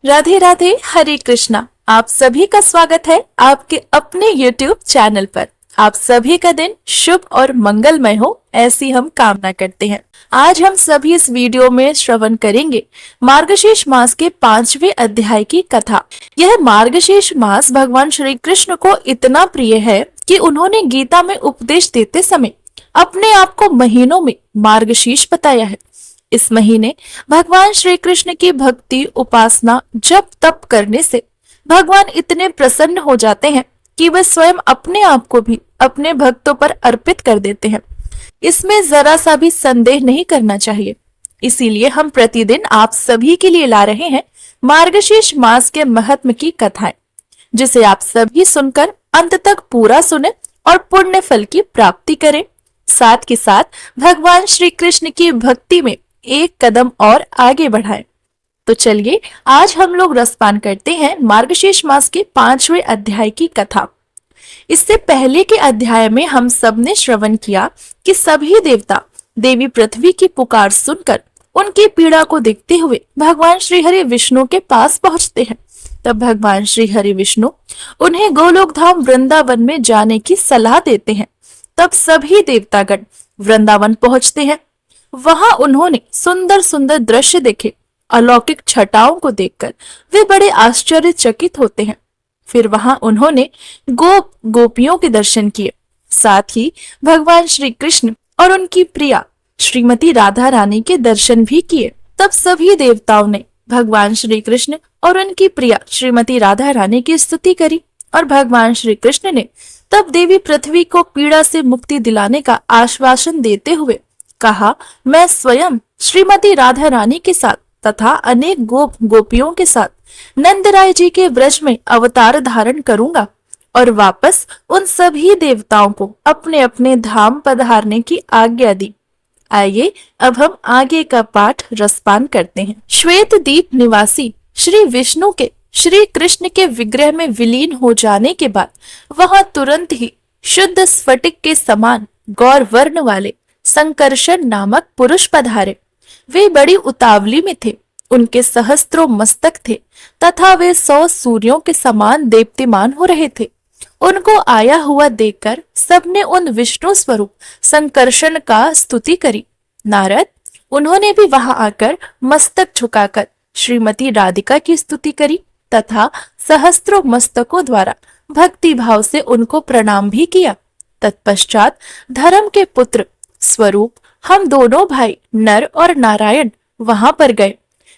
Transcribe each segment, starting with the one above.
राधे राधे, हरे कृष्णा। आप सभी का स्वागत है आपके अपने YouTube चैनल पर। आप सभी का दिन शुभ और मंगलमय हो, ऐसी हम कामना करते हैं। आज हम सभी इस वीडियो में श्रवण करेंगे मार्गशीर्ष मास के 5वें अध्याय की कथा। यह मार्गशीर्ष मास भगवान श्री कृष्ण को इतना प्रिय है कि उन्होंने गीता में उपदेश देते समय अपने आप को महीनों में मार्गशीर्ष बताया है। इस महीने भगवान श्री कृष्ण की भक्ति, उपासना, जप तप करने से भगवान इतने प्रसन्न हो जाते हैं कि वे स्वयं अपने आप को भी अपने भक्तों पर अर्पित कर देते हैं। इसमें जरा सा भी संदेह नहीं करना चाहिए। इसीलिए हम प्रतिदिन आप सभी के लिए ला रहे हैं मार्गशीर्ष मास के महत्व की कथाएं, जिसे आप सभी सुनकर अंत तक पूरा सुने और पुण्य फल की प्राप्ति करें। साथ के साथ भगवान श्री कृष्ण की भक्ति में एक कदम और आगे बढ़ाएं। तो चलिए आज हम लोग रसपान करते हैं मार्गशीर्ष मास के 5वें अध्याय की कथा। इससे पहले के अध्याय में हम सब ने श्रवण किया कि सभी देवता देवी पृथ्वी की पुकार सुनकर उनकी पीड़ा को देखते हुए भगवान श्री हरि विष्णु के पास पहुंचते हैं। तब भगवान श्री हरि विष्णु उन्हें गोलोक धाम वृंदावन में जाने की सलाह देते हैं। तब सभी देवतागण वृंदावन पहुंचते हैं। वहां उन्होंने सुंदर सुंदर दृश्य देखे। अलौकिक छटाओं को देखकर वे बड़े आश्चर्यचकित होते हैं। फिर वहां उन्होंने गोपियों के दर्शन किए। साथ ही भगवान श्री कृष्ण और उनकी प्रिया श्रीमती राधा रानी के दर्शन भी किए। तब सभी देवताओं ने भगवान श्री कृष्ण और उनकी प्रिया श्रीमती राधा रानी की स्तुति करी और भगवान श्री कृष्ण ने तब देवी पृथ्वी को पीड़ा से मुक्ति दिलाने का आश्वासन देते हुए कहा, मैं स्वयं श्रीमती राधा रानी के साथ तथा अनेक गोपियों के साथ नंदराय जी के ब्रज में अवतार धारण करूंगा और वापस उन सभी देवताओं को अपने अपने धाम पधारने की आज्ञा दी। आइए अब हम आगे का पाठ रसपान करते हैं। श्वेत दीप निवासी श्री विष्णु के श्री कृष्ण के विग्रह में विलीन हो जाने के बाद वहां तुरंत ही शुद्ध स्फटिक के समान गौर वर्ण वाले संकर्षण नामक पुरुष पधारे। वे बड़ी उतावली में थे। उनके सहस्त्रों मस्तक थे तथा वे 100 सूर्यों के समान देप्तिमान हो रहे थे। उनको आया हुआ देखकर सबने उन विष्णु स्वरूप संकर्षण का स्तुति करी। नारद उन्होंने भी वहां आकर मस्तक झुकाकर श्रीमती राधिका की स्तुति करी तथा सहस्त्रों मस्तकों द्वारा भक्ति भाव से उनको प्रणाम भी किया। तत्पश्चात धर्म के पुत्र स्वरूप हम दोनों भाई नर और नारायण वहां पर गए।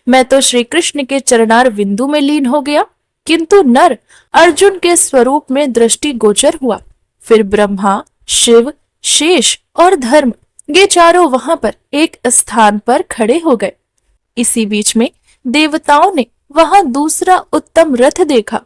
मैं तो श्री कृष्ण के चरणार बिंदु में लीन हो गया, किंतु नर अर्जुन के स्वरूप में दृष्टि गोचर हुआ। फिर ब्रह्मा, शिव, शेष और धर्म ये चारों वहां पर एक स्थान पर खड़े हो गए। इसी बीच में देवताओं ने वहां दूसरा उत्तम रथ देखा,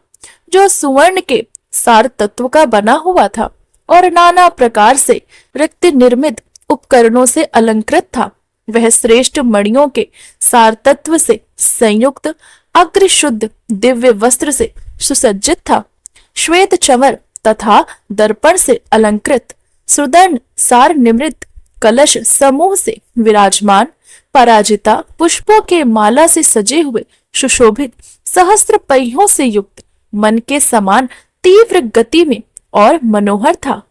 जो सुवर्ण के सार तत्व का बना हुआ था और नाना प्रकार से रक्त निर्मित उपकरणों से अलंकृत था। वह श्रेष्ठ मणियों के सार तत्व से संयुक्त अग्र शुद्ध दिव्य वस्त्र से सुसज्जित था। श्वेत चंवर तथा दर्पण से अलंकृत सुदर्ण सार निमृत कलश समूह से विराजमान, पराजिता पुष्पों के माला से सजे हुए सुशोभित सहस्त्र पहियों से युक्त मन के समान तीव्र गति में और मनोहर था।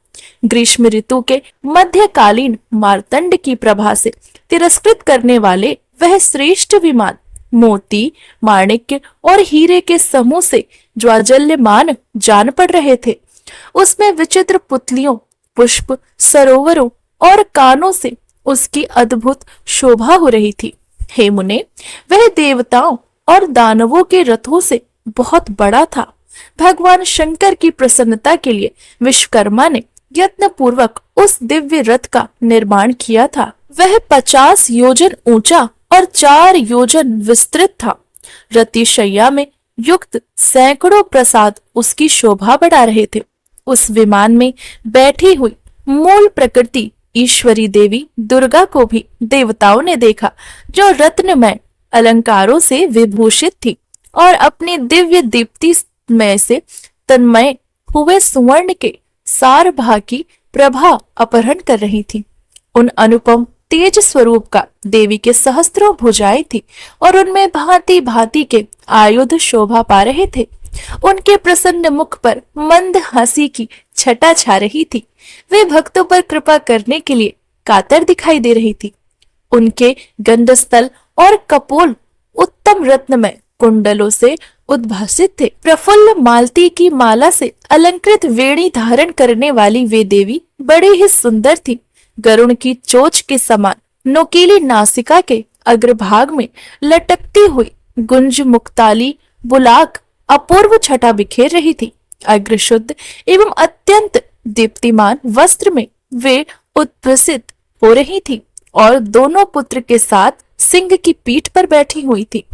ग्रीष्म ऋतु के मध्यकालीन मार्तंड की प्रभा से तिरस्कृत करने वाले वह श्रेष्ठ विमान मोती, माणिक्य और हीरे के समूह से ज्वाजल्यमान जान पड़ रहे थे। उसमें विचित्र पुतलियों, पुष्प, सरोवरों और कानों से उसकी अद्भुत शोभा हो रही थी। हे मुने, वह देवताओं और दानवों के रथों से बहुत बड़ा था। भगवान शंकर की प्रसन्नता के लिए विश्वकर्मा ने यत्न पूर्वक उस दिव्य रथ का निर्माण किया था। वह 50 योजन ऊंचा और 4 योजन विस्तृत था। रतिशय्या में युक्त सैकड़ों प्रसाद उसकी शोभा बढ़ा रहे थे। उस विमान में बैठी हुई मूल प्रकृति ईश्वरी देवी दुर्गा को भी देवताओं ने देखा, जो रत्नमय अलंकारों से विभूषित थी और अपनी दिव्य दीप्ति में से तन्मय हुए सुवर्ण के सार भाग की प्रभा अपहरण कर रही थी। उन अनुपम तेज स्वरूप का देवी के सहस्त्रों भुजाएं थी और उनमें भांति भांति के आयुध शोभा पा रहे थे। उनके प्रसन्न मुख पर मंद हंसी की छटा छा रही थी। वे भक्तों पर कृपा करने के लिए कातर दिखाई दे रही थी। उनके गंधस्थल और कपोल उत्तम रत्नमय कुंडलों से उद्भासित थे। प्रफुल्ल मालती की माला से अलंकृत वेणी धारण करने वाली वे देवी बड़ी ही सुंदर थी। गरुण की चोंच के समान नोकीली नासिका के अग्रभाग में लटकती हुई गुंज मुक्ताली बुलाक अपूर्व छटा बिखेर रही थी। अग्रशुद्ध एवं अत्यंत दीप्तिमान वस्त्र में वे उत्भसित हो रही थी और दोनों पुत्र के साथ सिंह की पीठ पर बैठी हुई थी।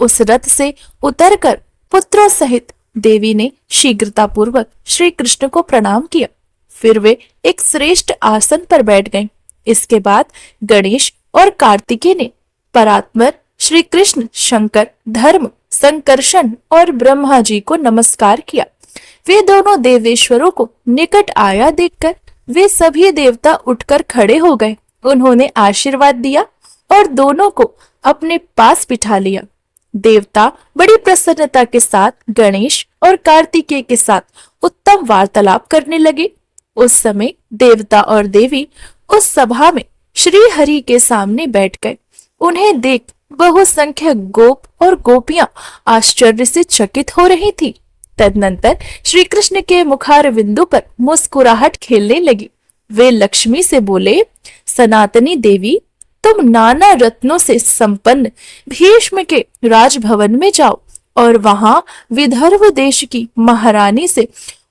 उस रथ से उतरकर पुत्रों सहित देवी ने शीघ्रता पूर्वक श्री कृष्ण को प्रणाम किया। फिर वे एक श्रेष्ठ आसन पर बैठ गईं। इसके बाद गणेश और कार्तिकेय ने परात्पर श्री कृष्ण, शंकर, धर्म, संकर्षण और ब्रह्मा जी को नमस्कार किया। वे दोनों देवेश्वरों को निकट आया देखकर वे सभी देवता उठकर खड़े हो गए। उन्होंने आशीर्वाद दिया और दोनों को अपने पास बिठा लिया। देवता बड़ी प्रसन्नता के साथ गणेश और कार्तिकेय के साथ उत्तम वार्तालाप करने लगे। उस समय देवता और देवी उस सभा में श्री हरि के सामने बैठ गए। उन्हें देख बहुसंख्यक गोप और गोपियां आश्चर्य से चकित हो रही थी। तदनंतर श्री कृष्ण के मुखारविंदों पर मुस्कुराहट खेलने लगी। वे लक्ष्मी से बोले, सनातनी देवी, तुम नाना रत्नों से संपन्न भीष्म के राजभवन में जाओ और वहां विदर्भ देश की महारानी से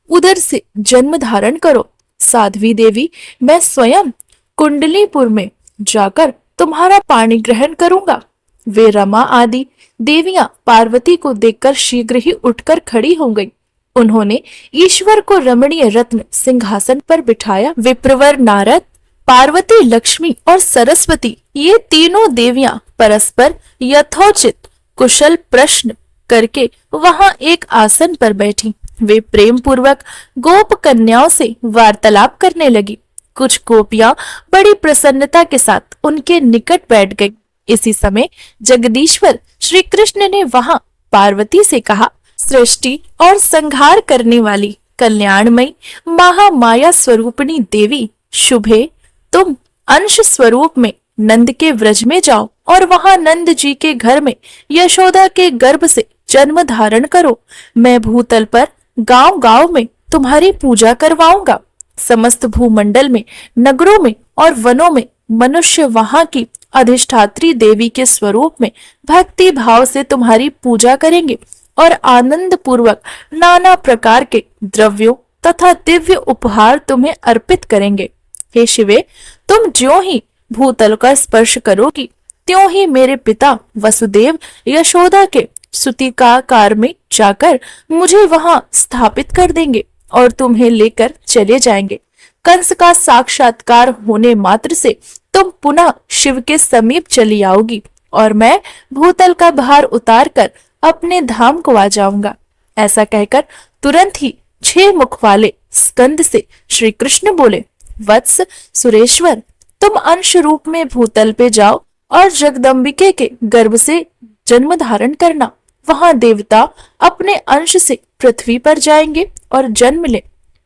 उदर से जन्म धारण करो। साध्वी देवी, मैं स्वयं कुंडलीपुर में जाकर तुम्हारा पाणी ग्रहण करूंगा। वे रमा आदि देवियां पार्वती को देखकर शीघ्र ही उठकर खड़ी हो गईं। उन्होंने ईश्वर को रमणीय रत्न सिंहासन पर बिठाया। विप्रवर नारद, पार्वती, लक्ष्मी और सरस्वती ये तीनों देवियां परस्पर यथोचित कुशल प्रश्न करके वहां एक आसन पर बैठी। वे प्रेम पूर्वक गोप कन्याओं से वार्तालाप करने लगी। कुछ गोपियां बड़ी प्रसन्नता के साथ उनके निकट बैठ गईं। इसी समय जगदीश्वर श्री कृष्ण ने वहां पार्वती से कहा, सृष्टि और संहार करने वाली कल्याणमयी महामाया स्वरूपिणी देवी शुभे, तुम अंश स्वरूप में नंद के व्रज में जाओ और वहां नंद जी के घर में यशोदा के गर्भ से जन्म धारण करो। मैं भूतल पर गांव गांव में तुम्हारी पूजा करवाऊंगा। समस्त भूमंडल में, नगरों में और वनों में मनुष्य वहां की अधिष्ठात्री देवी के स्वरूप में भक्ति भाव से तुम्हारी पूजा करेंगे और आनंद पूर्वक नाना प्रकार के द्रव्यों तथा दिव्य उपहार तुम्हें अर्पित करेंगे। हे शिवे, तुम ज्यों ही भूतल का स्पर्श करोगी त्यों ही मेरे पिता वसुदेव यशोदा के सुतिकाकार में जाकर मुझे वहां स्थापित कर देंगे और तुम्हें लेकर चले जाएंगे। कंस का साक्षात्कार होने मात्र से तुम पुनः शिव के समीप चली आओगी और मैं भूतल का भार उतार कर अपने धाम को आ जाऊंगा। ऐसा कहकर तुरंत ही 6 मुख वाले स्कंद से श्री कृष्ण बोले, वत्स सुरेश्वर, तुम अंश रूप में भूतल पे जाओ और जगदम्बिके के गर्भ से जन्म धारण करना। वहां देवता अपने अंश से पृथ्वी पर जाएंगे और जन्म ले।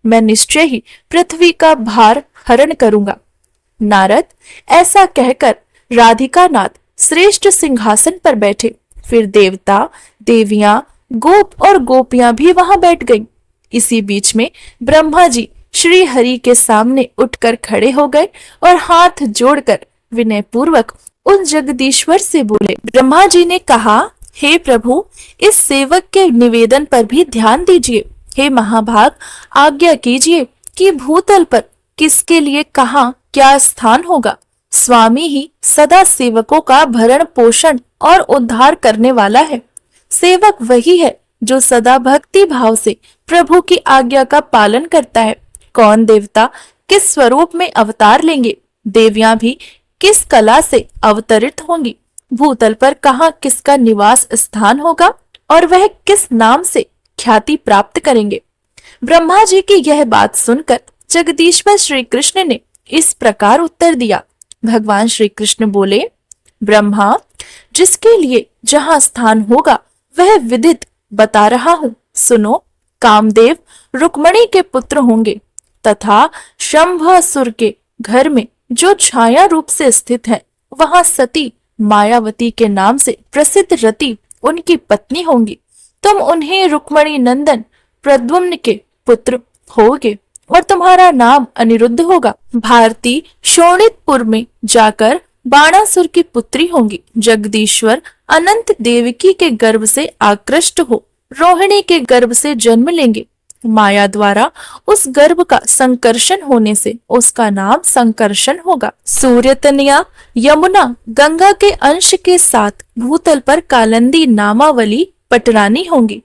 मैं निश्चय ही पृथ्वी का भार हरण करूंगा। नारद ऐसा कहकर राधिका नाथ श्रेष्ठ सिंहासन पर बैठे। फिर देवता, देवियां, गोप और गोपियां भी वहां बैठ गईं। इसी बीच में ब्रह्मा जी श्री हरि के सामने उठकर खड़े हो गए और हाथ जोड़कर विनय पूर्वक उन जगदीश्वर से बोले। ब्रह्मा जी ने कहा, हे प्रभु, इस सेवक के निवेदन पर भी ध्यान दीजिए। हे महाभाग, आज्ञा कीजिए कि भूतल पर किसके लिए कहाँ क्या स्थान होगा। स्वामी ही सदा सेवकों का भरण पोषण और उद्धार करने वाला है। सेवक वही है जो सदा भक्ति भाव से प्रभु की आज्ञा का पालन करता है। कौन देवता किस स्वरूप में अवतार लेंगे, देवियां भी किस कला से अवतरित होंगी, भूतल पर कहाँ किसका निवास स्थान होगा और वह किस नाम से ख्याति प्राप्त करेंगे। ब्रह्मा जी की यह बात सुनकर जगदीश्वर श्री कृष्ण ने इस प्रकार उत्तर दिया, भगवान श्री कृष्ण बोले, ब्रह्मा, जिसके लिए जहाँ स्थान होगा वह विदित बता रहा हूँ, सुनो। कामदेव रुक्मणी के पुत्र होंगे तथा शंभासुर के घर में जो छाया रूप से स्थित है, वहां सती मायावती के नाम से प्रसिद्ध रति उनकी पत्नी होंगी। तुम उन्हें रुक्मणी नंदन प्रद्युम्न के पुत्र होगे और तुम्हारा नाम अनिरुद्ध होगा। भारती शोणितपुर में जाकर बाणासुर की पुत्री होंगी। जगदीश्वर अनंत देवकी के गर्भ से आकृष्ट हो रोहिणी के गर्भ से जन्म लेंगे। माया द्वारा उस गर्भ का संकर्षण होने से उसका नाम संकर्षण होगा। सूर्य तनया यमुना गंगा के अंश के साथ भूतल पर कालंदी नामावली पटरानी होंगी।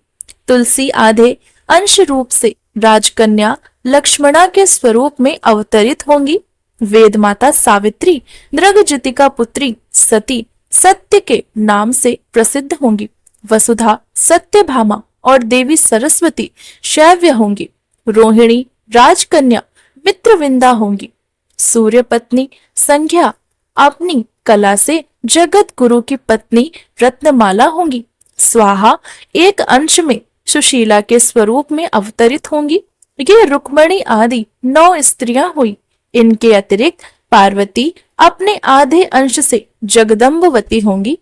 तुलसी आधे अंश रूप से राजकन्या लक्ष्मणा के स्वरूप में अवतरित होंगी। वेद माता सावित्री नृगज्योतिका पुत्री सती सत्य के नाम से प्रसिद्ध होंगी। वसुधा सत्यभामा और देवी सरस्वती शैव्य होंगी। रोहिणी राजकन्या मित्रविंदा होंगी। सूर्य पत्नी संध्या अपनी कला से जगत गुरु की पत्नी रत्नमाला होंगी। स्वाहा एक अंश में सुशीला के स्वरूप में अवतरित होंगी। ये रुक्मणी आदि 9 स्त्रियां हुई। इनके अतिरिक्त पार्वती अपने आधे अंश से जगदम्बवती होंगी।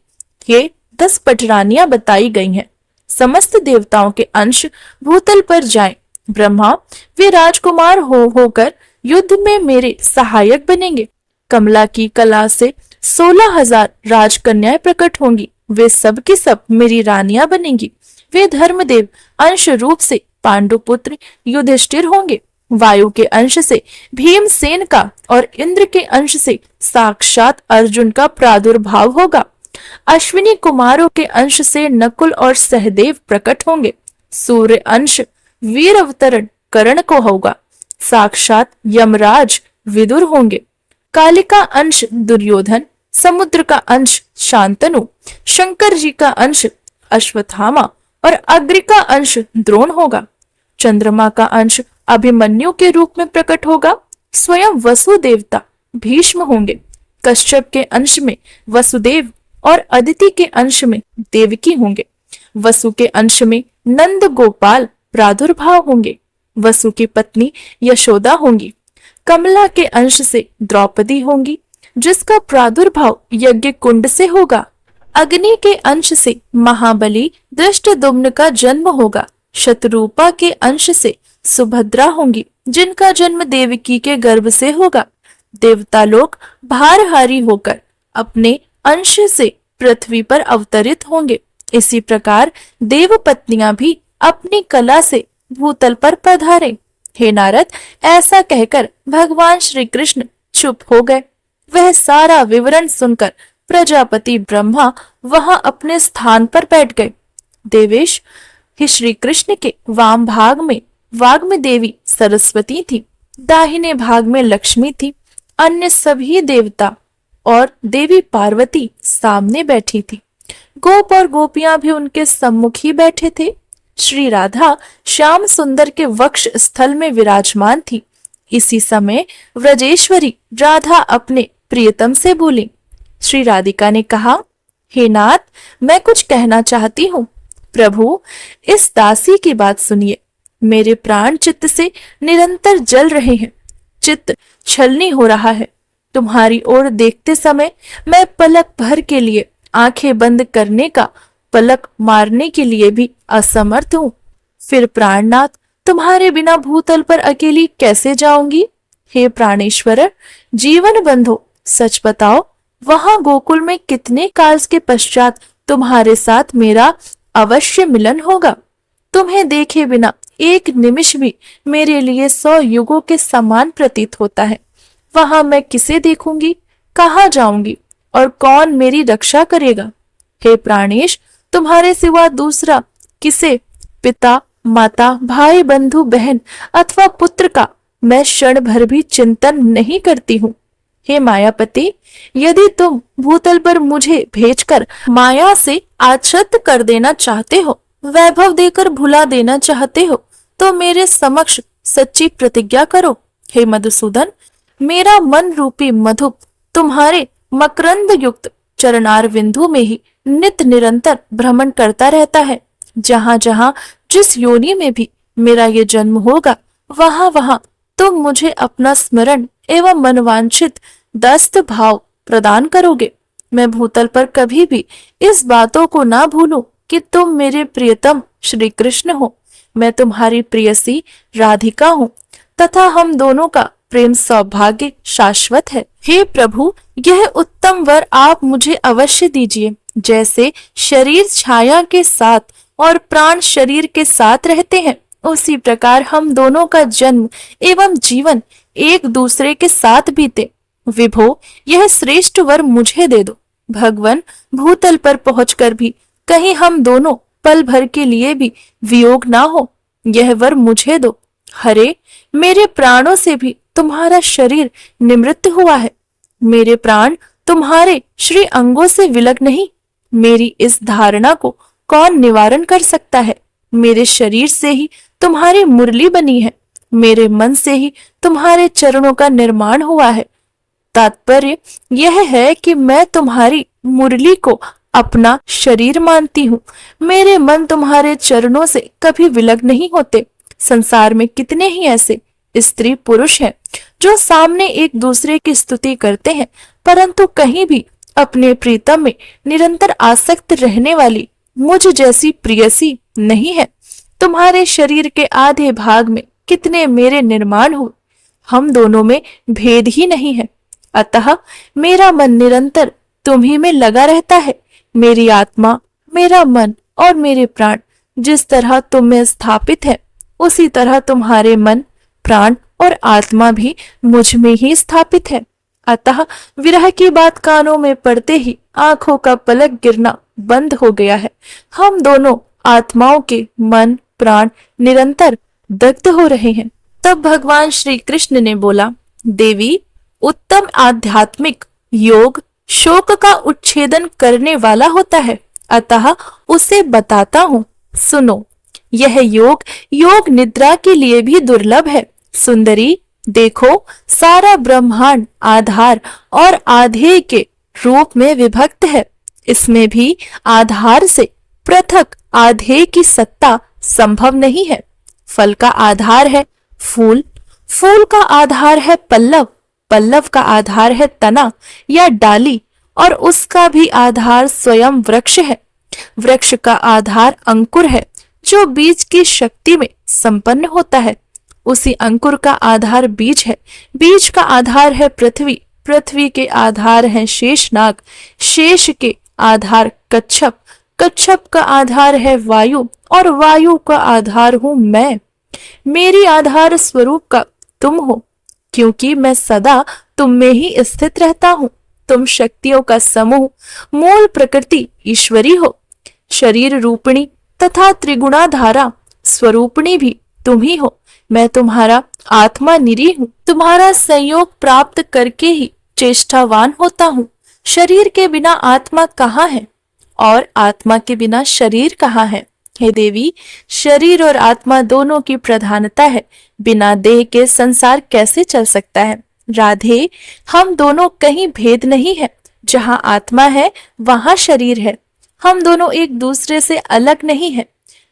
ये 10 पटरानियां बताई गई हैं। समस्त देवताओं के अंश भूतल पर जाएं। ब्रह्मा, वे राजकुमार होकर युद्ध में मेरे सहायक बनेंगे। कमला की कला से 16,000 राजकन्याएं प्रकट होंगी। वे सब की सब मेरी रानियां बनेंगी। वे धर्मदेव अंश रूप से पांडुपुत्र युधिष्ठिर होंगे। वायु के अंश से भीमसेन का और इंद्र के अंश से साक्षात अर्जुन का प्रादुर्भाव होगा। अश्विनी कुमारों के अंश से नकुल और सहदेव प्रकट होंगे। सूर्य अंश वीर अवतरण कर्ण को होगा। साक्षात यमराज विदुर होंगे। कालिका अंश दुर्योधन, समुद्र का अंश शांतनु, शंकर जी का अंश अश्वत्थामा और अग्नि का अंश द्रोण होगा। चंद्रमा का अंश अभिमन्यु के रूप में प्रकट होगा। स्वयं वसु देवता भीष्म होंगे। कश्यप के अंश में वसुदेव और अदिति के अंश में देवकी होंगे। वसु के अंश में नंद गोपाल प्रादुर्भाव होंगे। वसु की पत्नी यशोदा होंगी। कमला के अंश से द्रौपदी होंगी, जिसका प्रादुर्भाव यज्ञ कुंड से होगा। अग्नि के अंश से महाबली दृष्टद्युम्न का जन्म होगा। शतरूपा के अंश से सुभद्रा होंगी, जिनका जन्म देवकी के गर्भ से होगा। देवता लोग भारहारी होकर अपने अंश से पृथ्वी पर अवतरित होंगे। इसी प्रकार देव पत्नियां भी अपनी कला से भूतल पर पधारे। हे नारद, ऐसा कहकर भगवान श्री कृष्ण चुप हो गए। वह सारा विवरण सुनकर प्रजापति ब्रह्मा वहां अपने स्थान पर बैठ गए। देवेश, ही श्री कृष्ण के वाम भाग में वाग्मी देवी सरस्वती थी। दाहिने भाग में लक्ष्मी थी। अन्य सभी देवता और देवी पार्वती सामने बैठी थी। गोप और गोपियां भी उनके सम्मुख ही बैठे थे। श्री राधा श्याम सुंदर के वक्ष स्थल में विराजमान थी। इसी समय व्रजेश्वरी राधा अपने प्रियतम से बोली। श्री राधिका ने कहा, हे नाथ, मैं कुछ कहना चाहती हूँ। प्रभु, इस दासी की बात सुनिए। मेरे प्राण चित्त से निरंतर जल रहे हैं। चित्त छलनी हो रहा है। तुम्हारी ओर देखते समय मैं पलक भर के लिए आंखें बंद करने का, पलक मारने के लिए भी असमर्थ हूँ। फिर प्राणनाथ, तुम्हारे बिना भूतल पर अकेली कैसे जाऊंगी? हे प्राणेश्वर, जीवन बंधो, सच बताओ, वहां गोकुल में कितने काल के पश्चात तुम्हारे साथ मेरा अवश्य मिलन होगा? तुम्हें देखे बिना एक निमिष भी मेरे लिए 100 युगों के समान प्रतीत होता है। वहां मैं किसे देखूंगी, कहाँ जाऊंगी और कौन मेरी रक्षा करेगा? हे प्राणेश, तुम्हारे सिवा दूसरा किसे, पिता, माता, भाई, बंधु, बहन अथवा पुत्र का मैं क्षण भर भी चिंतन नहीं करती हूँ। हे मायापति, यदि तुम भूतल पर मुझे भेजकर माया से आच्छादित कर देना चाहते हो, वैभव देकर भुला देना चाहते हो, तो मेरे समक्ष सच्ची प्रतिज्ञा करो। हे मधुसूदन, मेरा मन रूपी मधुप तुम्हारे मकरंद युक्त चरणार बिंदु में ही नित निरंतर भ्रमण करता रहता है। जहां जहां जिस योनि में भी मेरा ये जन्म होगा, वहां वहां तुम मुझे अपना स्मरण एवं मनवांछित दस्त भाव प्रदान करोगे। मैं भूतल पर कभी भी इस बातों को ना भूलूं कि तुम मेरे प्रियतम श्री कृष्ण हो, मैं तुम्हारी प्रियसी राधिका हूँ तथा हम दोनों का प्रेम सौभाग्य शाश्वत है। हे प्रभु, यह उत्तम वर आप मुझे अवश्य दीजिए। जैसे शरीर छाया के साथ और प्राण शरीर के साथ रहते हैं, उसी प्रकार हम दोनों का जन्म एवं जीवन एक दूसरे के साथ बीते। विभो, यह श्रेष्ठ वर मुझे दे दो। भगवान, भूतल पर पहुंचकर भी कहीं हम दोनों पल भर के लिए भी वियोग ना हो, यह वर मुझे दो। हरे, मेरे प्राणों से भी तुम्हारा शरीर निमृत हुआ है। मेरे प्राण तुम्हारे श्री अंगों से विलग नहीं। मेरी इस धारणा को कौन निवारण कर सकता है? मेरे शरीर से ही तुम्हारी मुरली बनी है, मेरे मन से ही तुम्हारे चरणों का निर्माण हुआ है। तात्पर्य यह है कि मैं तुम्हारी मुरली को अपना शरीर मानती हूँ। मेरे मन तुम्हारे चरणों से कभी विलग नहीं होते। संसार में कितने ही ऐसे स्त्री पुरुष हैं जो सामने एक दूसरे की स्तुति करते हैं, परंतु कहीं भी अपने प्रीतम में निरंतर आसक्त रहने वाली मुझ जैसी प्रियसी नहीं है। तुम्हारे शरीर के आधे भाग में कितने मेरे निर्माण हुए, हम दोनों में भेद ही नहीं है। अतः मेरा मन निरंतर तुम्ही में लगा रहता है। मेरी आत्मा, मेरा मन और मेरे प्राण जिस तरह तुम में स्थापित है, उसी तरह तुम्हारे मन, प्राण और आत्मा भी मुझ में ही स्थापित है। अतः विरह की बात कानों में पड़ते ही आंखों का पलक गिरना बंद हो गया है। हम दोनों आत्माओं के मन, प्राण निरंतर दग्ध हो रहे हैं। तब भगवान श्री कृष्ण ने बोला, देवी, उत्तम आध्यात्मिक योग शोक का उच्छेदन करने वाला होता है, अतः उसे बताता हूँ, सुनो। यह योग निद्रा के लिए भी दुर्लभ है। सुंदरी, देखो, सारा ब्रह्मांड आधार और आधेय के रूप में विभक्त है। इसमें भी आधार से पृथक आधेय की सत्ता संभव नहीं है। फल का आधार है फूल, फूल का आधार है पल्लव, पल्लव का आधार है तना या डाली, और उसका भी आधार स्वयं वृक्ष है। वृक्ष का आधार अंकुर है जो बीज की शक्ति में संपन्न होता है। उसी अंकुर का आधार बीज है। बीज का आधार है पृथ्वी, पृथ्वी के आधार है शेषनाग, शेष के आधार कच्छप, कच्छप का आधार है वायु, और वायु का आधार हूं मैं। मेरी आधार स्वरूप का तुम हो, क्योंकि मैं सदा तुम में ही स्थित रहता हूँ। तुम शक्तियों का समूह, मूल प्रकृति ईश्वरी हो। शरीर रूपिणी तथा त्रिगुणाधारा स्वरूपिणी भी तुम ही हो। मैं तुम्हारा आत्मा निरी हूँ। तुम्हारा संयोग प्राप्त करके ही चेष्टावान होता हूँ। शरीर के बिना आत्मा कहाँ है और आत्मा के बिना शरीर कहाँ है? हे देवी, शरीर और आत्मा दोनों की प्रधानता है। बिना देह के संसार कैसे चल सकता है? राधे, हम दोनों कहीं भेद नहीं है। जहाँ आत्मा है वहाँ शरीर है। हम दोनों एक दूसरे से अलग नहीं है।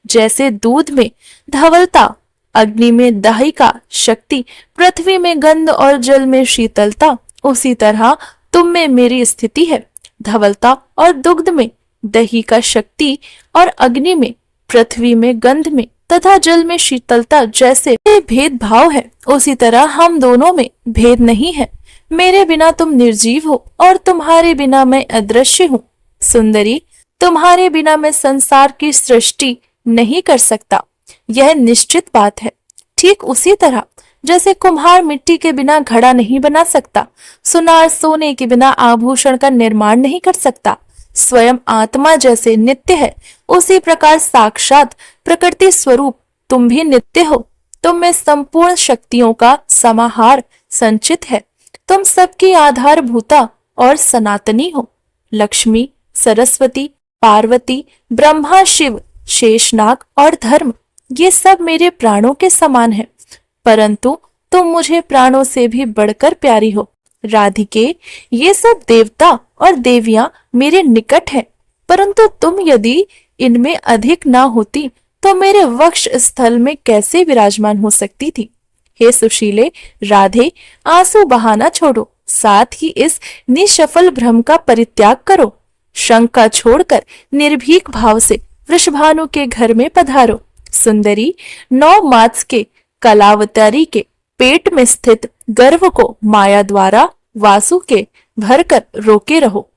जैसे दूध में धवलता, अग्नि में दाहिका शक्ति, पृथ्वी में गंध और जल में शीतलता, उसी तरह तुम में मेरी स्थिति है। धवलता और दुग्ध में दही का शक्ति और अग्नि में, पृथ्वी में गंध में तथा जल में शीतलता जैसे भेदभाव है, उसी तरह हम दोनों में भेद नहीं है। मेरे बिना तुम निर्जीव हो और तुम्हारे बिना मैं अदृश्य हूँ। सुंदरी, तुम्हारे बिना मैं संसार की सृष्टि नहीं कर सकता, यह निश्चित बात है। ठीक उसी तरह जैसे कुम्हार मिट्टी के बिना घड़ा नहीं बना सकता, सुनार सोने के बिना आभूषण का निर्माण नहीं कर सकता, स्वयं आत्मा जैसे नित्य है, उसी प्रकार साक्षात प्रकृति स्वरूप तुम भी नित्य हो। तुम में संपूर्ण शक्तियों का समाहार संचित है। तुम सबकी आधारभूता और सनातनी हो। लक्ष्मी, सरस्वती, पार्वती, ब्रह्मा, शिव, शेषनाग और धर्म, ये सब मेरे प्राणों के समान है, परंतु तुम मुझे प्राणों से भी बढ़कर प्यारी हो। राधिके, ये सब देवता और देवियां मेरे निकट हैं, परंतु तुम यदि इनमें अधिक ना होती तो मेरे वक्ष स्थल में कैसे विराजमान हो सकती थी। हे सुशीले राधे, आंसू बहाना छोड़ो, साथ ही इस निसफल भ्रम का परित्याग करो। शंका छोड़कर निर्भीक भाव से वृषभानु के घर में पधारो। सुंदरी, 9 मास के कलावतारी के पेट में स्थित गर्भ को माया द्वारा वासु के भरकर रोके रहो।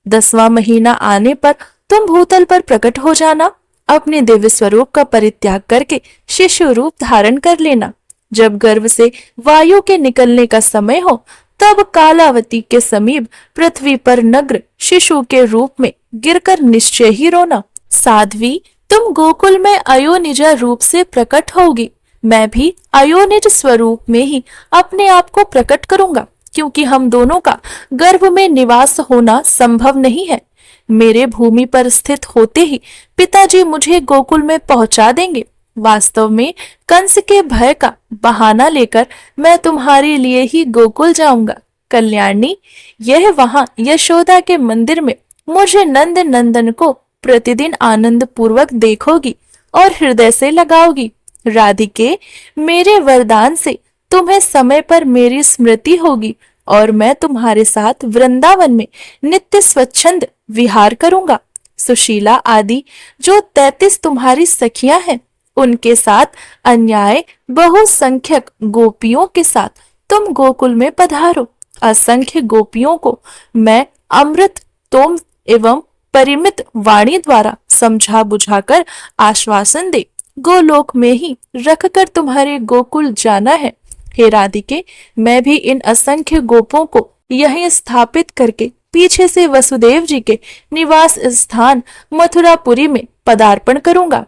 10वां महीना आने पर तुम भूतल पर प्रकट हो जाना। अपने दिव्य स्वरूप का परित्याग करके शिशु रूप धारण कर लेना। जब गर्भ से वायु के निकलने का समय हो, तब कालावती के समीप पृथ्वी पर नग्न शिशु के रूप में गिरकर निश्चय ही रोना। साध्वी, तुम गोकुल में अयोनिजा रूप से प्रकट होगी। मैं भी अयोनिज स्वरूप में ही अपने आप को प्रकट करूंगा, क्योंकि हम दोनों का गर्भ में निवास होना संभव नहीं है। मेरे भूमि पर स्थित होते ही पिताजी मुझे गोकुल में पहुंचा देंगे। वास्तव में कंस के भय का बहाना लेकर मैं तुम्हारे लिए ही गोकुल जाऊंगा। कल्याणी, यह वहां यशोदा के मंदिर में मुझे नंद नंदन को प्रतिदिन आनंद पूर्वक देखोगी और हृदय से लगाओगी। राधिके, मेरे वरदान से तुम्हें समय पर मेरी स्मृति होगी और मैं तुम्हारे साथ वृंदावन में नित्य स्वच्छंद विहार करूंगा। सुशीला आदि जो 33 तुम्हारी सखियां हैं, उनके साथ अन्याय बहुसंख्यक गोपियों के साथ तुम गोकुल में पधारो। असंख्य गोपियों को मैं अमृत तोम एवं परिमित वाणी द्वारा समझा बुझाकर आश्वासन दे गोलोक में ही रखकर तुम्हारे गोकुल जाना है। हे राधिके, मैं भी इन असंख्य गोपों को यहीं स्थापित करके पीछे से वसुदेव जी के निवास स्थान मथुरापुरी में पदार्पण करूंगा।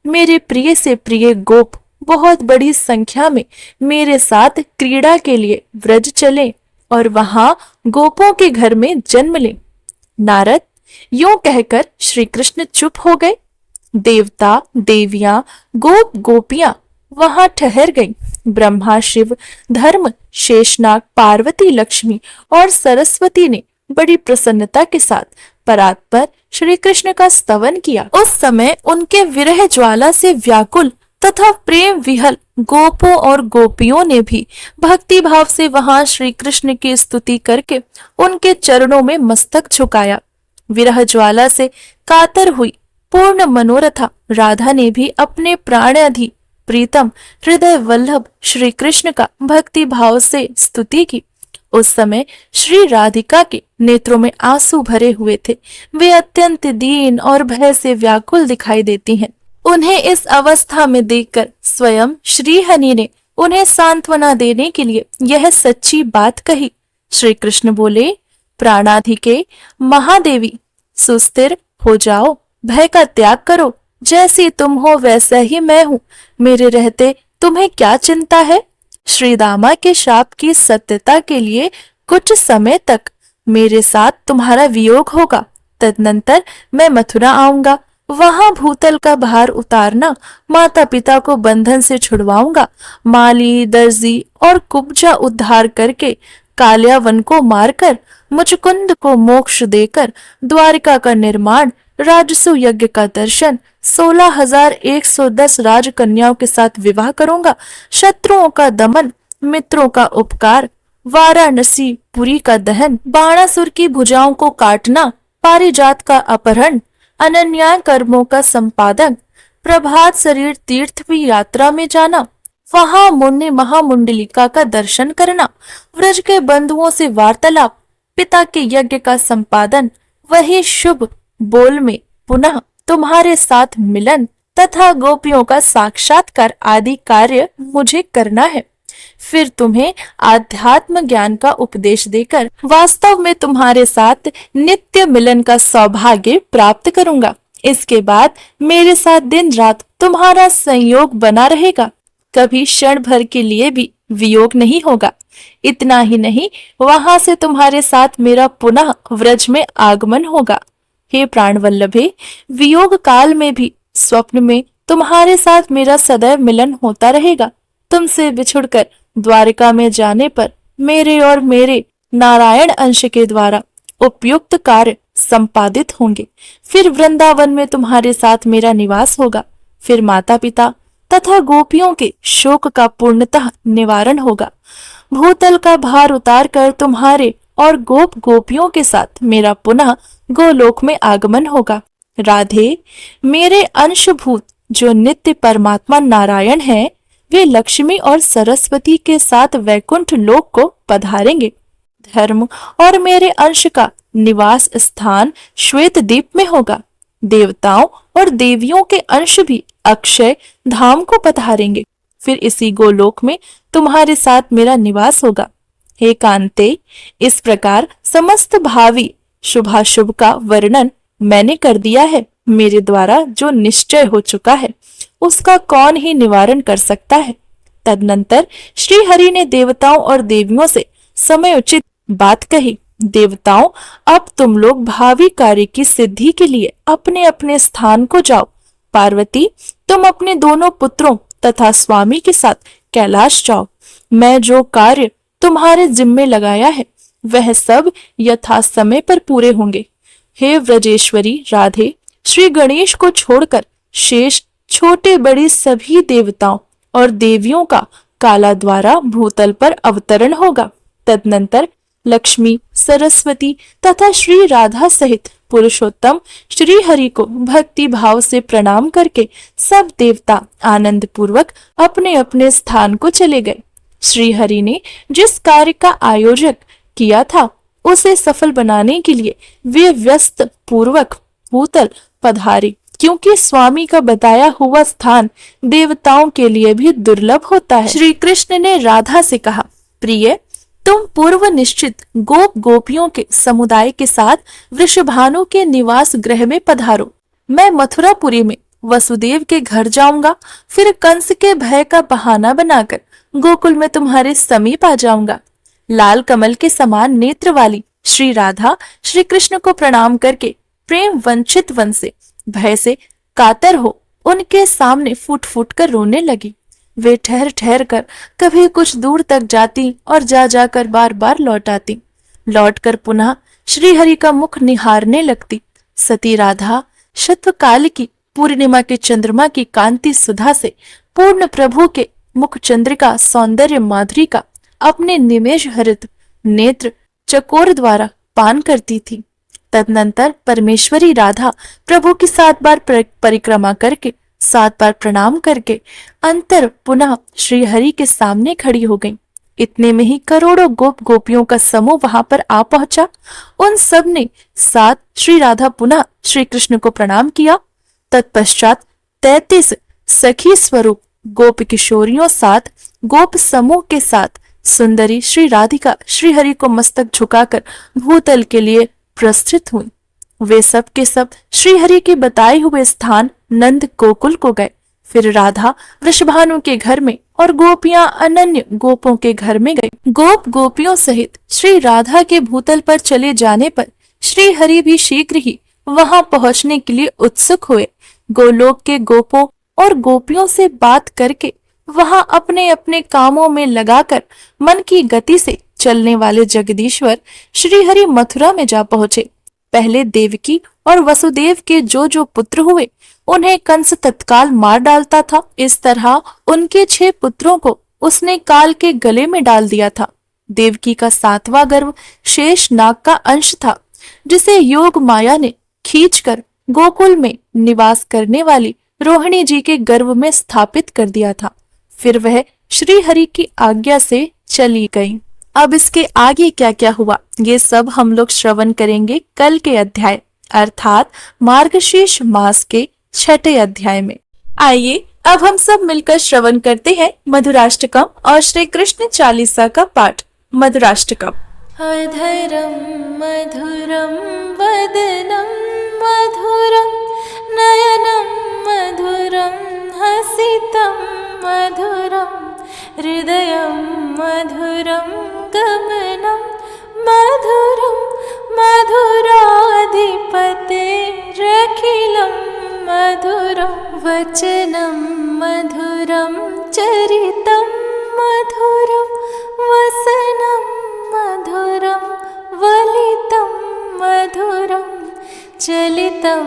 मेरे प्रिय से प्रिय गोप बहुत बड़ी संख्या में मेरे साथ क्रीड़ा के लिए व्रज चले और वहां गोपों के घर में जन्म ले। नारद, यूं कहकर श्री कृष्ण चुप हो गए। देवता देवियां गोप गोपियां वहां ठहर गईं। ब्रह्मा शिव धर्म शेषनाग पार्वती लक्ष्मी और सरस्वती ने बड़ी प्रसन्नता के साथ परात्पर श्री कृष्ण का स्तवन किया। उस समय उनके विरह ज्वाला से व्याकुल तथा प्रेम विहल गोपों और गोपियों ने भी भक्ति भाव से वहां श्री कृष्ण की स्तुति करके उनके चरणों में मस्तक झुकाया। विरह ज्वाला से कातर हुई पूर्ण मनोरथा राधा ने भी अपने प्राणाधि प्रीतम हृदय वल्लभ श्री कृष्ण का भक्ति भाव से स्तुति की। उस समय श्री राधिका के नेत्रों में आंसू भरे हुए थे। वे अत्यंत दीन और भय से व्याकुल दिखाई देती हैं। उन्हें इस अवस्था में देखकर स्वयं श्री हरि ने उन्हें सांत्वना देने के लिए यह सच्ची बात कही। श्री कृष्ण बोले, प्राणाधिके महादेवी, सुस्थिर हो जाओ, भय का त्याग करो। जैसी तुम हो वैसा ही मैं हूँ। मेरे रहते तुम्हें क्या चिंता है। श्री दामा के शाप की सत्यता के लिए कुछ समय तक मेरे साथ तुम्हारा वियोग होगा। तदनंतर मैं मथुरा आऊंगा। वहां भूतल का भार उतारना, माता पिता को बंधन से छुड़वाऊंगा। माली दर्जी और कुब्जा उद्धार करके कालियावन को मारकर मुचकुंद को मोक्ष देकर द्वारिका का निर्माण, राजसु यज्ञ का दर्शन, 16,110 राजकन्याओं के साथ विवाह करूंगा। शत्रुओं का दमन, मित्रों का उपकार, वाराणसी पुरी का दहन, बाणासुर की भुजाओं को काटना, पारिजात का अपहरण, अनन्याय कर्मों का संपादन, प्रभात शरीर तीर्थ भी यात्रा में जाना, वहां मुन्नी महामुंडलिका का दर्शन करना, व्रज के बंधुओं से वार्तालाप, पिता के यज्ञ का संपादन, वही शुभ बोल में पुनः तुम्हारे साथ मिलन तथा गोपियों का साक्षात्कार आदि कार्य मुझे करना है। फिर तुम्हें आध्यात्म ज्ञान का उपदेश देकर वास्तव में तुम्हारे साथ नित्य मिलन का सौभाग्य प्राप्त करूंगा। इसके बाद मेरे साथ दिन रात तुम्हारा संयोग बना रहेगा, कभी क्षण भर के लिए भी वियोग नहीं होगा। इतना ही नहीं, वहां से तुम्हारे साथ मेरा पुनः व्रज में आगमन होगा। हे प्राण वल्लभे, वियोग काल में भी स्वप्न में तुम्हारे साथ मेरा सदैव मिलन होता रहेगा। तुमसे बिछुड़कर द्वारिका में जाने पर मेरे और मेरे नारायण अंश के द्वारा उपयुक्त कार्य संपादित होंगे। फिर वृंदावन में तुम्हारे साथ मेरा निवास होगा। फिर माता पिता तथा गोपियों के शोक का पूर्णतः निवारण होगा। भूतल का भार उतार कर तुम्हारे और गोप गोपियों के साथ मेरा पुनः गोलोक में आगमन होगा। राधे, मेरे अंशभूत जो नित्य परमात्मा नारायण है, वे लक्ष्मी और सरस्वती के साथ वैकुंठ लोक को पधारेंगे। धर्म और मेरे अंश का निवास स्थान श्वेत द्वीप में होगा। देवताओं और देवियों के अंश भी अक्षय धाम को पधारेंगे। फिर इसी गोलोक में तुम्हारे साथ मेरा निवास होगा। हे कांते, इस प्रकार समस्त भावी शुभाशुभ का वर्णन मैंने कर दिया है। मेरे द्वारा जो निश्चय हो चुका है उसका कौन ही निवारण कर सकता है। तदनंतर श्री हरि ने देवताओं और देवियों से समय उचित बात कही। देवताओं, अब तुम लोग भावी कार्य की सिद्धि के लिए अपने अपने स्थान को जाओ। पार्वती, तुम अपने दोनों पुत्रों तथा स्वामी के साथ कैलाश जाओ। मैं जो कार्य तुम्हारे जिम्मे लगाया है वह सब यथा समय पर पूरे होंगे। हे व्रजेश्वरी राधे, श्री गणेश को छोड़कर शेष छोटे बड़े सभी देवताओं और देवियों का काला द्वारा भूतल पर अवतरण होगा। तदनंतर लक्ष्मी, सरस्वती तथा श्री राधा सहित पुरुषोत्तम श्री हरि को भक्ति भाव से प्रणाम करके सब देवता आनंद पूर्वक अपने अपने स्थान को चले गए। श्री हरि ने जिस कार्य का आयोजक किया था उसे सफल बनाने के लिए वे व्यस्त पूर्वक भूतल पधारे, क्योंकि स्वामी का बताया हुआ स्थान देवताओं के लिए भी दुर्लभ होता है। श्री कृष्ण ने राधा से कहा, प्रिय, तुम पूर्व निश्चित गोप गोपियों के समुदाय के साथ वृषभानु के निवास गृह में पधारो। मैं मथुरापुरी में वसुदेव के घर जाऊंगा। फिर कंस के भय का बहाना बनाकर गोकुल में तुम्हारे समीप आ जाऊंगा। लाल कमल के समान नेत्र वाली श्री राधा श्री कृष्ण को प्रणाम करके प्रेम वंचित वन से भय से कातर हो उनके सामने फूट फूट कर रोने लगी। वे ठहर ठहर कर कभी कुछ दूर तक जाती और जा जाकर बार बार लौट आती। लौटकर पुनः श्री हरि का मुख निहारने लगती। सती राधा शतकाल की पूर्णिमा के चंद्रमा की कांति सुधा से पूर्ण प्रभु के मुख चंद्रिका सौंदर्य माधुरी का अपने निमेष हरित नेत्र चकोर द्वारा पान करती थी। तदनंतर परमेश्वरी राधा प्रभु की 7 बार परिक्रमा करके 7 बार प्रणाम करके अंतर पुनः श्री हरि के सामने खड़ी हो गई। इतने में ही करोड़ों गोप गोपियों का समूह वहां पर आ पहुंचा। उन सब ने साथ श्री राधा पुनः श्री कृष्ण को प्रणाम किया। तत्पश्चात 33 सखी स्वरूप गोप किशोरियों साथ गोप समूह के साथ सुंदरी श्री राधिका श्री हरि को मस्तक झुकाकर भूतल के लिए प्रस्थित हुई। वे सब के सब श्री हरि के बताए हुए स्थान नंद गोकुल को गए। फिर राधा वृषभानु के घर में और गोपियां अनन्य गोपों के घर में गई। गोप गोपियों सहित श्री राधा के भूतल पर चले जाने पर श्री हरि भी शीघ्र ही वहां पहुंचने के लिए उत्सुक हुए। गोलोक के गोपों और गोपियों से बात करके वहां अपने अपने कामों में लगाकर मन की गति से चलने वाले जगदीश्वर श्री हरि मथुरा में जा पहुंचे। पहले देवकी और वसुदेव के जो पुत्र हुए उन्हें कंस तत्काल मार डालता था। इस तरह उनके 6 पुत्रों को उसने काल के गले में डाल दिया था। देवकी का 7वां गर्भ शेष नाग का अंश था, जिसे योग माया ने खींचकर गोकुल में निवास करने वाली रोहिणी जी के गर्भ में स्थापित कर दिया था। फिर वह श्री हरि की आज्ञा से चली गई। अब इसके आगे क्या क्या हुआ ये सब हम लोग श्रवण करेंगे कल के अध्याय अर्थात मार्गशीर्ष मास के 6ठे अध्याय में। आइए अब हम सब मिलकर श्रवण करते हैं मधुराष्टकम और श्री कृष्ण चालीसा का पाठ। मधुराष्टकम। अधरम मधुरम वदनम मधुरम नयनम मधुरम हसितम मधुरम हृदयं मधुरं गमनं मधुरं मधुराधिपतेरखिलं मधुरं वचनं मधुरं चरितं मधुरं वसनं मधुरं वलितं मधुरं चलितं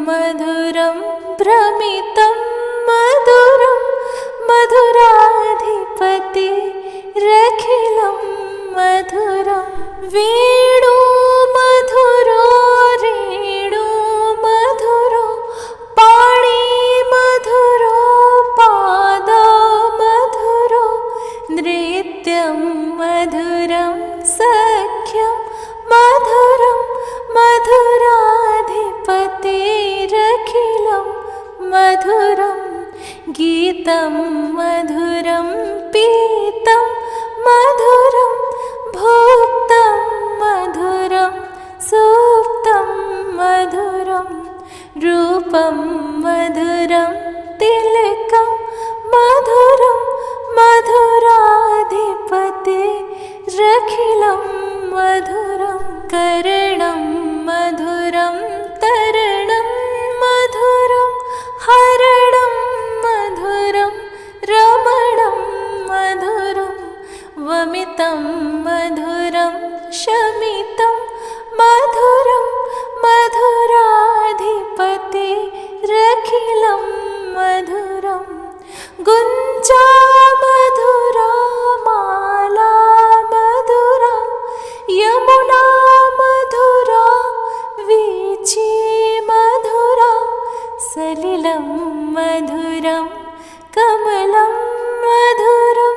मधुरं भ्रमितं मधुरं मधुराधिपतिरखिलं मधुरं वेणु मधुरो रेणु मधुरो पाणि मधुरो पाद मधुरो नृत्यं मधुरं सख्यं मधुरं मधुराधिपतिरखिलं मधुरं गीतं मधुरं पीतं मधुरं भुक्तं मधुरं सुप्तं मधुरं रूपं मधुरं तिलकं मधुरं मधुराधिपतिरखिलं मधुरं कर्णं मधुरं तरणं मधुरं हरणं मधुरं रमणं मधुरं वमितं मधुरं शमितं मधुरं मधुराधिपतिरखिलं मधुरं गुञ्जा मधुरा माला मधुरा यमुना मधुरा वीची मधुरा सलिलं मधुरं कमलं मधुरं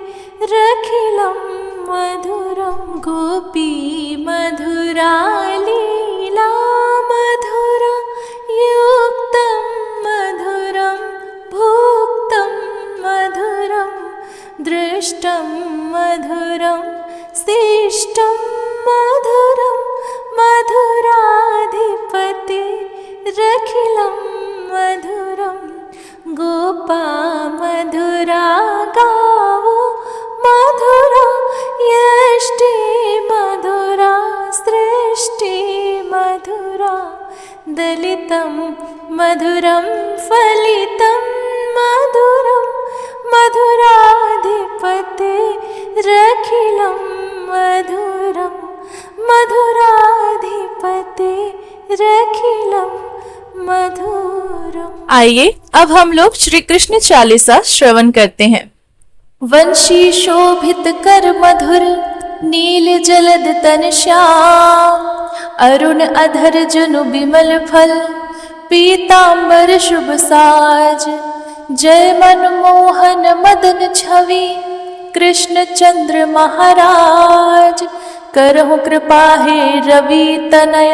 मधुराधिपतिरखिलं मधुरं गोपी मधुरा लीला मधुरा युक्तं मधुरं भुक्तं मधुरं दृष्टं मधुरं शिष्टं मधुरं मधुराधिपतिरखिलं मधुरं गोपा मधुरा गावो मधुरा यष्टि मधुरा सृष्टि मधुरा दलितं मधुरं फलितं मधुरं मधुराधिपतिरखिलं मधुरं मधुराधिपतिरखिलं मधुरम। आइए अब हम लोग श्री कृष्ण चालीसा श्रवण करते हैं। वंशी शोभित कर मधुर नील जलद तन श्याम अरुण अधर जनु बिमल फल पीतांबर शुभ साज जय मनमोहन मदन छवि कृष्ण चंद्र महाराज करहु कृपा हे रवि तनय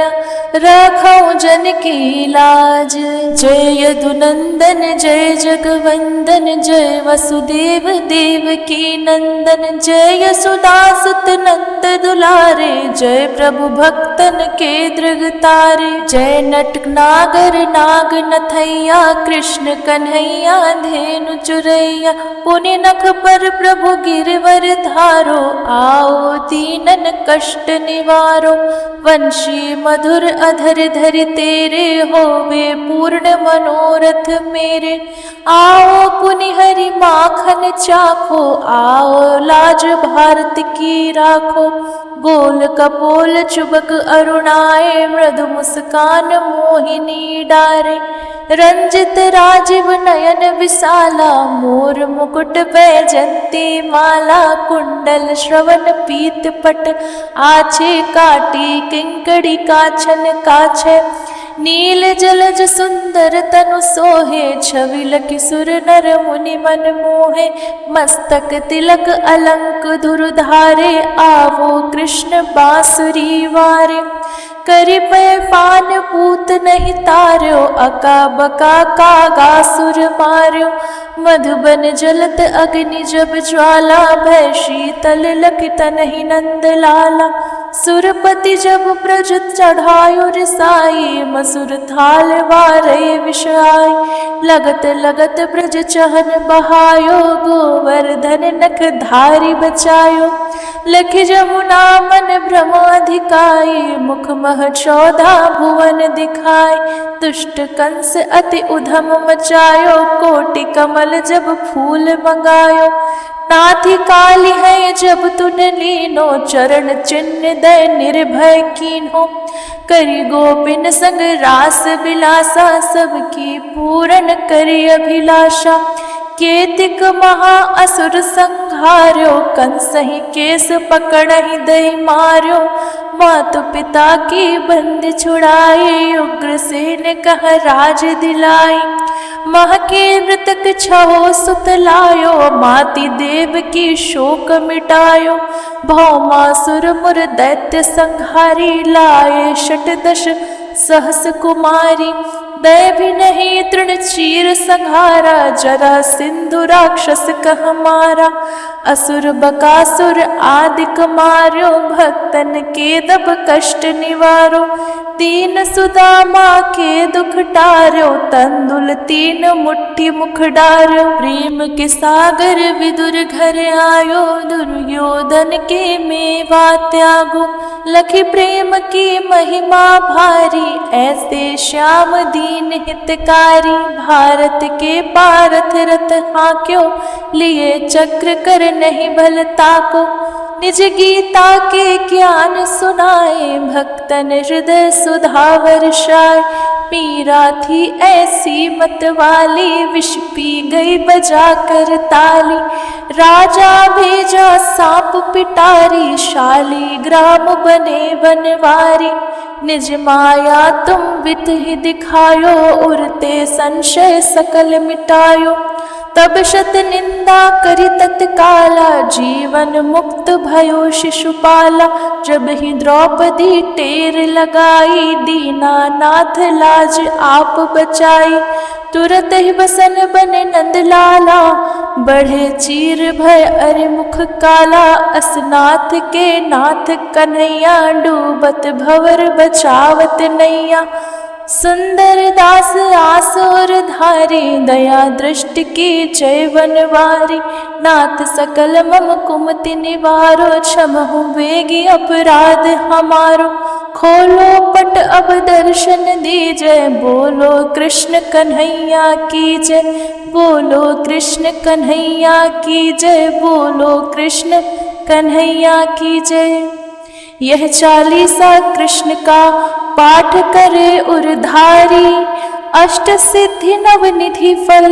रखौ जन की लाज। जय यदुनंदन जय जगवंदन जय वसुदेव देव की नंदन जय यशोदासुत नंद दुलारे जय प्रभु भक्तन के दृग तारे जय नट नागर नाग नथैया कृष्ण कन्हैया धेनु चुरैया पुनि नख पर प्रभु गिरवर धारो आओ दीनन कष्ट निवारो वंशी मधुर अधर धरि तेरे होवे पूर्ण मनोरथ मेरे आओ पुनि हरि माखन चाखो आओ लाज भारत की राखो गोल कपोल चुबक अरुणाए मृदु मुस्कान मोहिनी डारे रंजित राजीव नयन विशाला मोर मुकुट वैजंती माला कुंडल श्रवण पीत पट आछे काटी किंकड़ी काछन काछे नील जलज सुंदर तनु सोहे छविल किशोर नर मुनि मन मोहे मस्तक तिलक अलंक धुरधारे आवो कृष्ण बांसुरी वारे करि पै पान पूत नहीं तार्यो अका बका कागासुर मार्यो मधुबन जलत अग्नि जब ज्वाला भय शीतल लखित नहीं नंद लाला सुरपति जब ब्रज चढ़ायो रिसाई मसुर थाल वारे विषाई लगत लगत ब्रज चहन बहायो गोवर्धन नख धारी बचायो लख जमुना मन भ्रमाधिकाई मुख मह 14 भुवन दिखाई दुष्ट कंस अति उधम मचायो कोटि कमल जब फूल मंगायो नाथ काली है जब तुन लीनो, चरण चिन्ह दय निर्भय कीन्हो। करि गोपिन संग रास बिलासा, सबकी पूरन करि अभिलाषा। केतिक महा असुर संहार्यो, कंसहि केस पकड़हि दई मार्यो। मातु पिता की बंद छुड़ाई, उग्रसेन कह राज दिलाई। मह के मृतक छहो सुत लायो, माति देव की शोक मिटायो। भौमासुर मुर दैत्य संहारी, लाए षटदश सहस कुमारी। दय भी नहीं तृण चीर संहारा, जरा सिंधु राक्षस कह मारा। असुर बकासुर आदिक मार्यो, भक्तन के दब कष्ट निवारो। तीन सुदामा के दुख टार्यो, तंदुल तीन मुट्ठी मुख डार्यो। प्रेम के सागर विदुर घर आयो, दुर्योधन के मेवा त्यागो। लखी प्रेम की महिमा भारी, ऐसे श्याम दीन हितकारी। भारत के पारथ रथ हाक्यो, लिए चक्र कर नहीं भल ताको। निज गीता के ज्ञान सुनाए, भक्तन हृदय सुधा वर्षाए। मीरा थी ऐसी मत वाली, विष पी गई बजा कर ताली। राजा भेजा सांप पिटारी, शाली ग्राम बने बनवारी। निज माया तुम वित ही दिखायो, उरते संशय सकल मिटायो। तब शत निंदा करी तत्काला, जीवन मुक्त भयो शिशुपाला। जब ही द्रौपदी टेर लगाई, दीनानाथ लाज आप बचाई। तुरत ही बसन बने नंदलाला, बढ़े चीर भय अरि मुख काला। असनाथ के नाथ कन्हैया, डूबत भवर बचावत नैया। सुंदर दास आसुर धारी, दया दृष्टि की जय बनवारी। नाथ सकल मम कुमति निवारो, क्षमहु बेगी अपराध हमारो। खोलो पट अब दर्शन दीजय, बोलो कृष्ण कन्हैया की जय। बोलो कृष्ण कन्हैया की जय, बोलो कृष्ण कन्हैया की जय। यह चालीसा कृष्ण का पाठ करे उरधारी, अष्ट सिद्धि नव निधि फल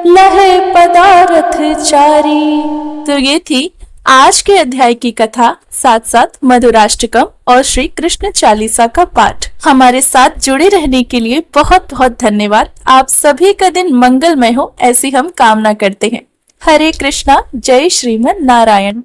लहे पदारथ चारी। तो ये थी आज के अध्याय की कथा, साथ साथ मधुराष्टकम और श्री कृष्ण चालीसा का पाठ। हमारे साथ जुड़े रहने के लिए बहुत बहुत धन्यवाद। आप सभी का दिन मंगलमय हो, ऐसी हम कामना करते हैं। हरे कृष्णा, जय श्रीमन नारायण।